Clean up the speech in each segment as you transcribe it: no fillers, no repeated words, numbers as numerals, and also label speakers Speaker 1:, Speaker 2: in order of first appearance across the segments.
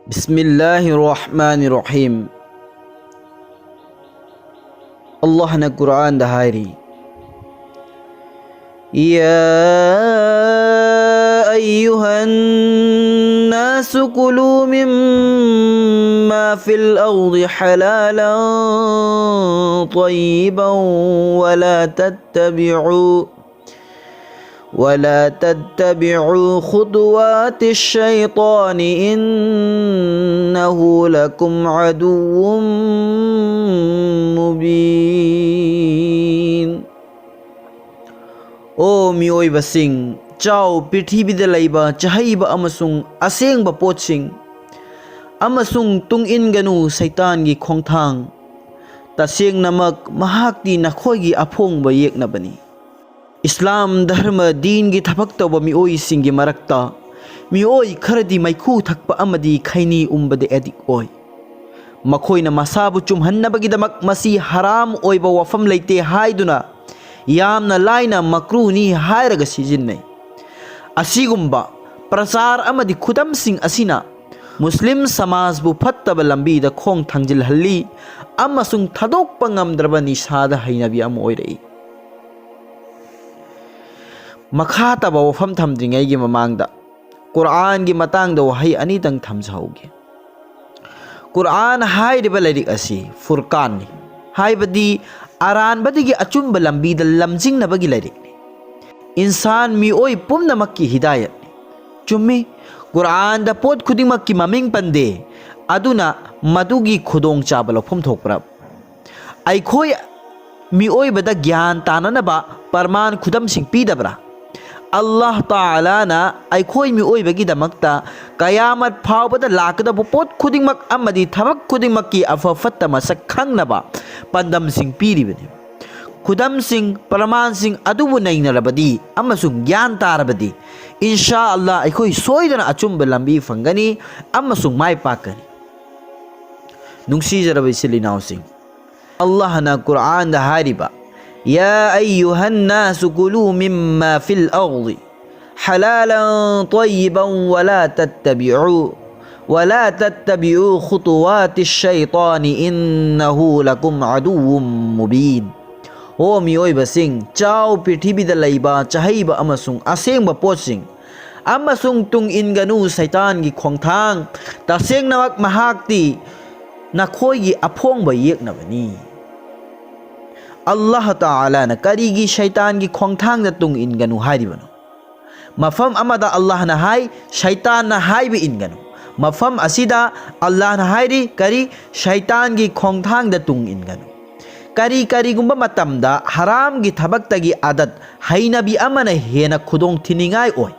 Speaker 1: बिस्मिल्लाहिर्रहमानिर्रहीम। अल्लाह ने कुरान दहारी या अय्युहन्नासु कुलू मिम्मा फिल अर्दि हलालन तय्यिबन वला तत्तबिउ खुतवातिश शैतानि इन्नहु लकुम अदुव्वुम मुबीन। ओ मियोइबसिंग चाउ पृथ्वीदा लैबा चहैबा अमसुंग असेंगबा पोतसिंग अमसुंग तुंग इनगनु सैतानगी खोंथांग तसेंगनमक महाक्ति नखोइगी अफोंगबा येकनबनी। इस्लाम धर्म दीन की थबक तौब मिओई सिंगी मरक्ता मिओई खरदी मैखू थकपा अमदी खैनी उम्बदे एदिक ओय मखोइना मसाबु चुमहन्नबगिदमक मसी हराम ओइबा वफम लैते हाइदुना यामना लाइना मक्रूनी हायरगा सिजिन्नै। असिगुम्बा प्रचार अमदी खुदम सिंग असिना मुस्लिम समाजबु फत्तबा लंबीदा खोंग थांजिलहल्ली अमसुंग थदोकपा ngamद्रबा निसादा हैनबी अम ओइरई। मखा तब वफम थमद्रिंगैगी ममांगदा कुरान की मतंगदा वहई अनीतंग थमजहौगे। कुरान हाइरिबा लाइरिक असि फुरकान नि हाइबदी अरानबदगी अचुंब लंबीदा लमजिंगनबगी लाइरिकनि इंसान मिओई पुमनमक्की हिदायत नि चुम्मी कुरान दा पोत खुदिंगमक्की ममिंग पंदे अदुना मदुगी खुदोंग चाबा लौफम थोकप्रा अइखोय मिओइबदा ज्ञान ताननबा परमान खुदम सिंग पीदबरा। अल्लाह ताला ना अइखोय मिओइबगिदमक्ता कयामत फावबदा लाकदब पोत खुदिंगमक अमदी थबक खुदिंगमक्की अफफत्ता मसक खंगनबा पंदम सिंग पीरिबनि। खुदम सिंग परमान सिंग अदुबु नैनरबदी अमसुंग ज्ञान तारबदी इंशा अल्लाह अइखोय सोइदना अचुंब लंबी फंगनी अमसुंग माय पाकनी। नुंगसीजरबा इसिलिनाव सिंग अल्लाह ना कुरान दा हारिबा या अय्युहन्नासु कुलू मिम्मा फिल अर्दि हलालन तय्यिबन वला तत्तबिउ खुतवातिश शैतानि इन्नहु लकुम अदुव्वुम मुबीन। ओ मियोइबसिंग चाउ पृथ्वीदा लैबा चहैबा अमसुंग असेंगबा पोतसिंग अमसुंग तुंग इनगनु सैतानगी खोंथांग तसेंगनमक महाक्ति नखोइगी अफोंगबा येकनबनी। अल्लाह ताला न करीगी शैतान की खोंथांग दा तुंग इनगनु हारिबनो मफम अमदा अल्लाह न हाय शैतान न हाइब इनगनु मफम असिदा अल्लाह न हायरी करी शैतान की खोंथांग दा तुंग इनगनु करी करीगुंबा मतमदा हराम की थबक्तगी आदत हैनबी अमना हेना खुदोंग थिनिंगाय ओय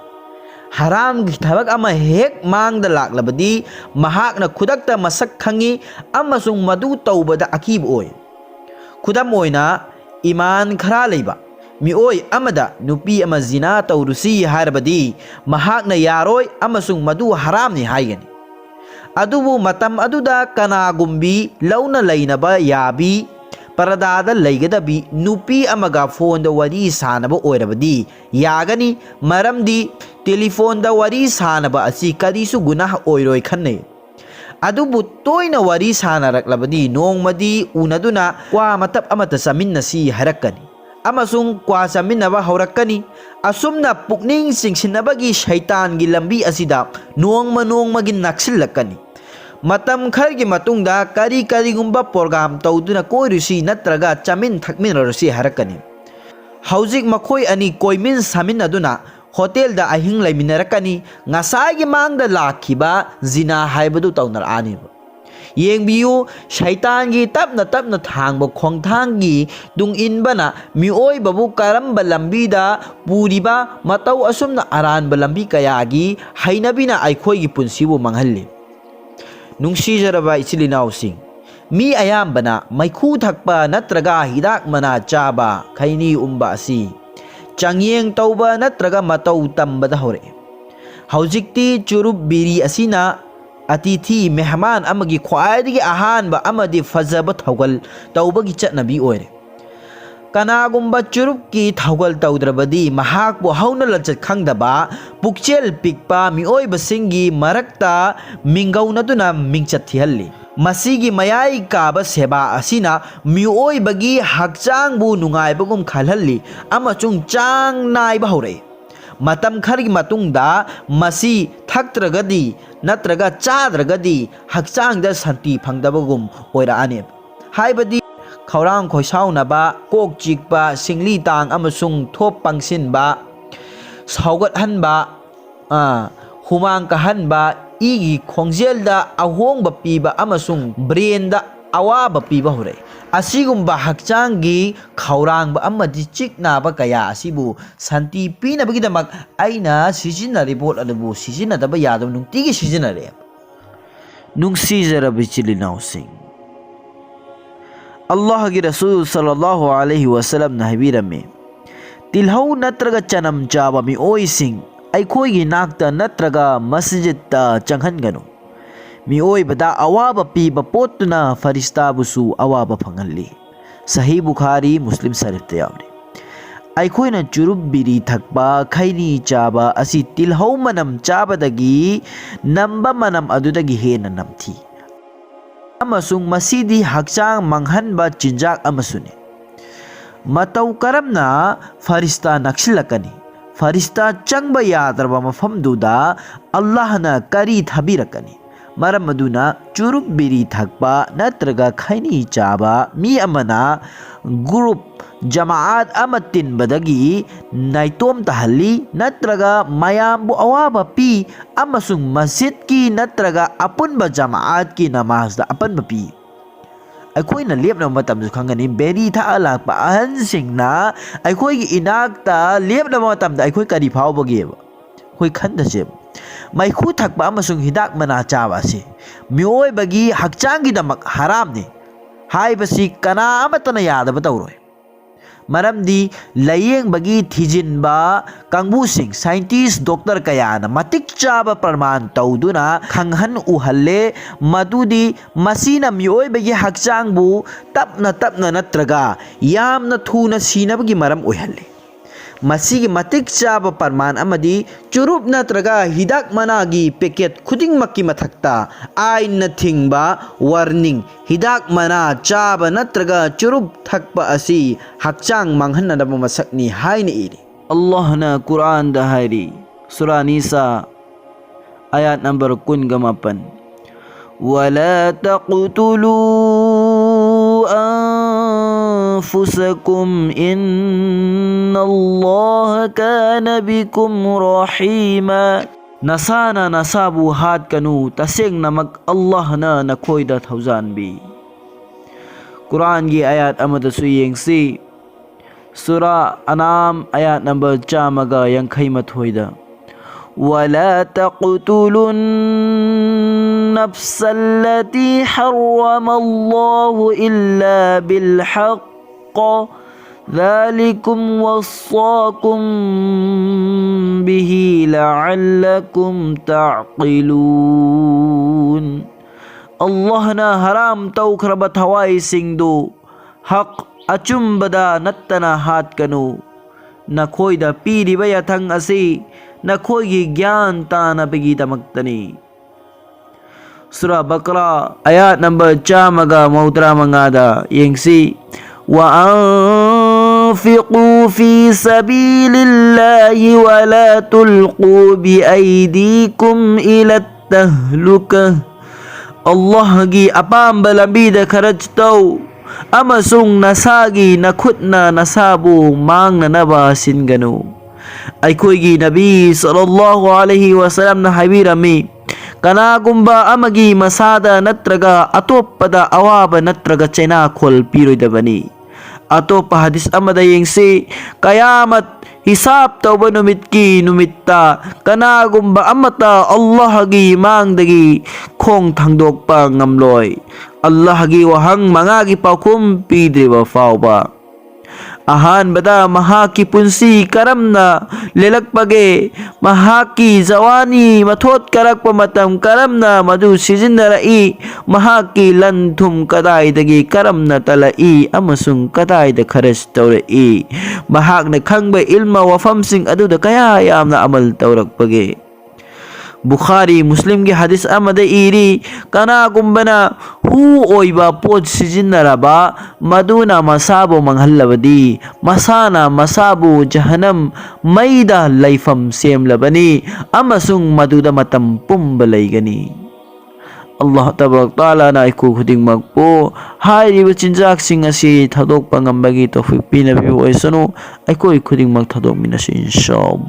Speaker 1: हराम की थबक अमा हेक मांगदा लाक्लबदी महाकना खुदक्ता मसक खंगी अमसुंग मदु तौबदा अकीब ओय। खुदम ओइना ईमान खरा लेबा मिओय अमदा नुपी अमा जिना तौरुसी हारबदी महाकना यारोय अमसुंग मदु हराम नि हाइगनी अदुबु मतम अदुदा कनागुंबी लौना लैनबा याबी परदादा लैगदबी नुपी अमगा फोन दा वरी सानबा ओइरबदी यागनी मरमदी टेलीफोन दा वरी सानबा असि करिसु गुनाह ओइरोय खन्ने अदुबु तोइना वरी सानरक्लबदी नोंगमदी उनदुना क्वा मतब अमत चमिन्नसी हरक्कनी अमसुंग क्वा चमिन्नबा हौरक्कनी असुमना पुक्निंग सिंगसिनबगी शैतान की लंबी असिदा नोंगमगी नक्सिल्लक्कनी मतम खरगी मतुंगदा करी करीगुंबा प्रोग्राम तौदुना कोइरुसी नत्रगा चमिन थकमिनरसी हरक्कनी हौजिक मखोय अनि कोइमिन सामिन्नदुना होटेल दा अहिंग लैमिनरकनी ngसाइगी मांगदा लाखिबा जिना हाइबदु तौनरआनिबा येंबियु शैतानगी तपना तपना थांगबा खोंथांगी दुंग इनबना मिओइबबु करम्बा लंबीदा पुरिबा मतौ असुमना अरानबा लंबी कयागी हैनबिना अइखोइगी पुंसिबु मंगहल्ली। नुंगसीजरबा इचिलिनावसिंग मी अयाम्बना मैखू थकपा नत्रगा हिदाक मना चाबा खैनी उम्बा असि चंगयेंग तौबा नत्रगा मतौ तंबदा हौरे हौजिक्ति चुरुप बिरी असिना अतिथि मेहमान अमगी ख्वाइदगी अहानबा अमदी फजबा थौगल तौबगी चटनबी ओइरे Kanagumba churup ki thawgal tawdrabadi mahak bu hauna lachat khangdaba pukchel pikpa mioi basingi marakta mingauna tuna mingchat thihalli masigi mayai kaba seba asina mioi bagi hakchang bu nungai bagum khalhalli amachung chang nai ba hore matam khari matungda masi thaktragadi natraga chadragadi hakchang da santi phangdabagum oira ane haibadi Kaurang khoisauna ba kok chikba singli tang amasung thop pangsin ba saugat han ba humang kahan ba igi khongjel da ahong ba piba amasung brain da awa ba piba hore asigumba hakchangi kaurang ba amadi chikna ba kaya asibu santi pina bagidamak aina sijina report adabu sijina da ba yadam nung tigi sijina re nung sijara bichili nausing Allah ki Rasul sallallahu alaihi wasallam na habirame tilhau natraga chanam chaba mi oising ai khoi gi nakta natraga masjid ta changhan ganu mi oi bada awaba pi ba potuna farista busu awaba phangalli sahih bukhari muslim sharif te yawri ai khoi na churub biri thakba khaini chaba asi tilhau manam chaba dagi namba manam adudagi hena namthi amasung masidi hakchang manghanba chinjak amasuni matau karamna farista nakshilakani farista changba yadraba mafamduda Allah na kari thabirakani maram maduna churub biri thakpa natraga khaini chaba mi amana group jamaat amatin badagi naitom tahalli natraga mayambu awaba pi amasung masjid ki natraga apun ba jamaat ki namaz da apan ba pi akhoi na lep na matam su khangani beri tha alak pa ahan sing na akhoi gi inak ta lep na matam da akhoi kari phau bagi khoi khan da je mai khu thak ba amasung hidak mana chawa se mioi bagi hakchang gi damak haram ne hai basi kana amatana yada ba tawroi maramdi layeng bagi thijin ba kangbu sing scientist doctor kaya na matik chaba parman tawduna khanghan uhalle madudi masina mioi bagi hakchang bu tapna natraga yamna thuna sina bagi maram uhalle masigi matik chaba parman amadi churup natraga hidak managi packet khuding makki mathakta ain na thingba warning hidak mana chaba natraga churup thakpa asi hakchang manghanna da masakni haina iri Allah na Quran da hairi surah Nisa ayat number 18 wala taqtulu أنفسكم إن الله كان بكم رحيما نسانا نسابو هات كنو تسيغ نمك الله نا نكويدا توزان بي قرآن کی آیات امد سوئیں سی سورة انام آیات نمبر 4 yang khaymat hoida ولا تقتلوا النفس التي حرم الله إلا بالحق ذلكم وصاكم به لعلكم تعقلون الله نا حرام توخربت هواي سيندو حق أچم بدا نتنا هات كنو نخويدا پيري بيا ثنگ أسي نخوي ज्ञान ताना बगी दमक्तनी surah Baqarah ayat number 4 maudra mangada yengsi wa anfiqu fi sabilillahi wa la tulqu bi aydikum ila tahlukah Allah gi apam balabida kharaj tau amasung nasagi nakhutna nasabu mangna naba singanu Aikoigi Nabi sallallahu alaihi wasallam na habirami kanagumba amagi masada natraga atopada awaba natraga chena khol piroidabani atopa hadis amada yengsi kayamat hisab tawba numitki numitta kanagumba amata Allah gi mangdagi khong thangdok pa ngamloi Allah gi wahang mangagi paukum pidriba fauba अहानबदा महाकी पुंसी करमना लेलकपगे महाकी जवानी मथोत करकप मतम करमना मधु सिजिन्नरई महाकी लन थुम कदाइदगी करमना तलई अमसुंग कदाइद खरज तौरई महाकना खंगब इल्म वफमसिंग अदुदा कया यामना अमल तौरकपगे बुखारी मुस्लिम की हदीस अमदे eri कनागुंबना who ओइबा पोत सिजिन्नरबा मदुना मसाबो मंगहल्लबदी मसाना मसाबु जहन्नम मैदा लैफम सेमलबनी अमसुंग मदुदा मतम पुंब लैगनी अल्लाह तबारक ताला ना इकु खुदिंग मकपो हाइरिब चिंजाक सिंग असि थदोक पंगंबगी तौफीक पिनबि ओइसनो इकु खुदिंग मक थदोक मिनसि इंशाअल्लाह।